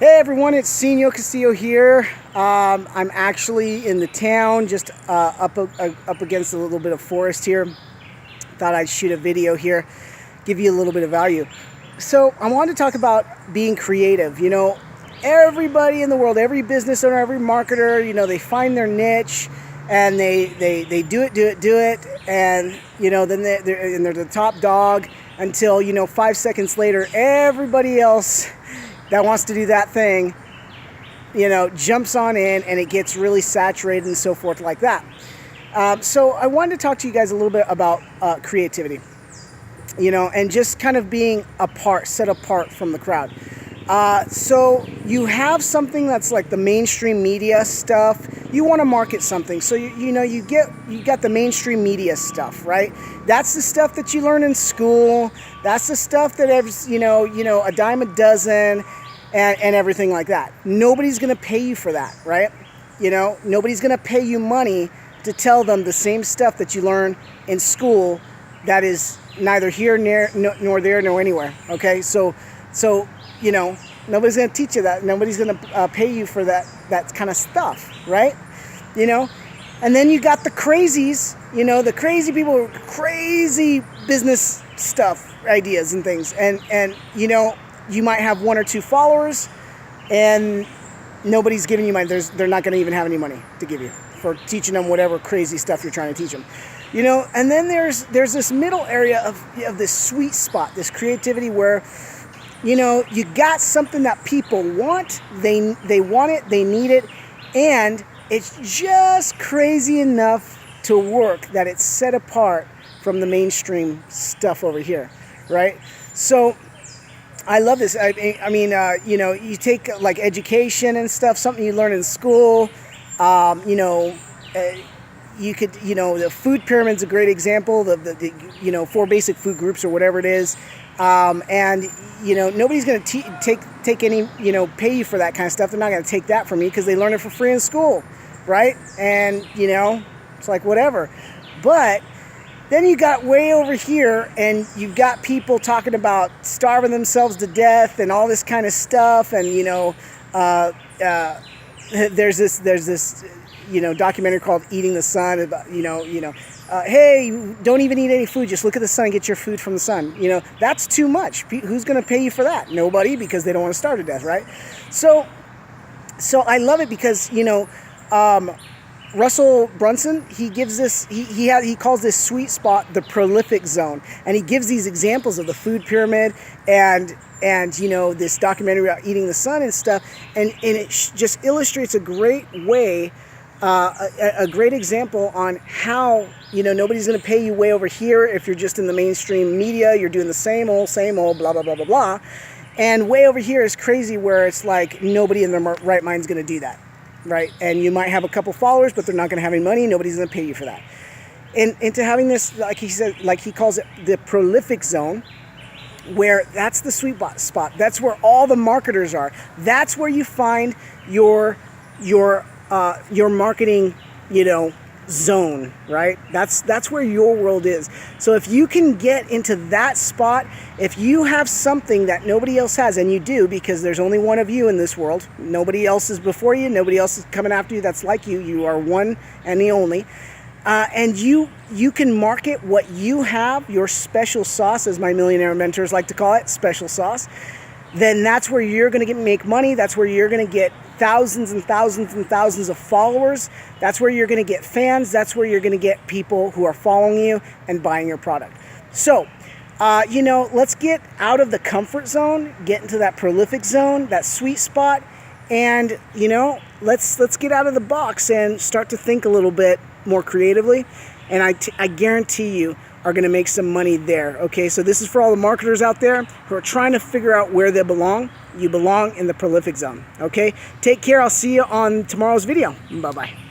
Hey everyone, it's Senor Castillo here. I'm actually in the town, just up against a little bit of forest here. Thought I'd shoot a video here, give you a little bit of value. So I wanted to talk about being creative. You know, everybody in the world, every business owner, every marketer, you know, they find their niche and they do it, and you know, then they're the top dog until, you know, 5 seconds later, everybody else that wants to do that thing, you know, jumps on in and it gets really saturated and so forth like that. So I wanted to talk to you guys a little bit about creativity, you know, and just kind of being set apart from the crowd. So you have something that's like the mainstream media stuff. You want to market something, so you got the mainstream media stuff, right? That's the stuff that you learn in school. That's the stuff that a dime a dozen, and everything like that. Nobody's gonna pay you for that, right? You know, nobody's gonna pay you money to tell them the same stuff that you learn in school that is neither here nor there nor anywhere. Okay, so you know, nobody's gonna teach you that. Nobody's gonna pay you for that kind of stuff, right? You know, and then you got the crazies. You know, the crazy people, crazy business stuff, ideas and things, and you know, you might have 1 or 2 followers, and nobody's giving you money. They're not going to even have any money to give you for teaching them whatever crazy stuff you're trying to teach them. You know, and then there's this middle area of this sweet spot, this creativity where, you know, you got something that people want, they want it, they need it, and it's just crazy enough to work that it's set apart from the mainstream stuff over here, right? So I love this. I mean, you know, you take like education and stuff, something you learn in school. You know, you could, you know, the food pyramid's a great example. The you know, 4 basic food groups or whatever it is. And you know, nobody's going to take any, you know, pay you for that kind of stuff. They're not going to take that from you because they learn it for free in school, right? And you know, it's like whatever. But then you got way over here, and you've got people talking about starving themselves to death and all this kind of stuff. And you know, there's this you know, documentary called "Eating the Sun" about hey, don't even eat any food. Just look at the sun and get your food from the sun. You know, that's too much. Who's going to pay you for that? Nobody, because they don't want to starve to death, right? So I love it because, you know, Russell Brunson, he gives this, he calls this sweet spot the prolific zone, and he gives these examples of the food pyramid and you know, this documentary about eating the sun and stuff, and it just illustrates a great way, a great example on how, you know, nobody's going to pay you way over here if you're just in the mainstream media. You're doing the same old blah blah blah blah blah, and way over here is crazy, where it's like nobody in their right mind is going to do that. Right, and you might have a couple followers, but they're not going to have any money. Nobody's going to pay you for that. And into having this, like he said, like he calls it the prolific zone, where that's the sweet spot. That's where all the marketers are. That's where you find your marketing, you know, zone, right? That's where your world is. So if you can get into that spot, if you have something that nobody else has, and you do, because there's only one of you in this world, nobody else is before you, nobody else is coming after you that's like you, you are one and the only, and you can market what you have, your special sauce, as my millionaire mentors like to call it, special sauce, then that's where you're going to make money. That's where you're going to get thousands and thousands and thousands of followers. That's where you're going to get fans. That's where you're going to get people who are following you and buying your product. So, you know, let's get out of the comfort zone, get into that prolific zone, that sweet spot, and, you know, let's get out of the box and start to think a little bit more creatively. And I guarantee you are going to make some money there. Okay, so this is for all the marketers out there who are trying to figure out where they belong. You belong in the prolific zone. Okay, take care. I'll see you on tomorrow's video. Bye-bye.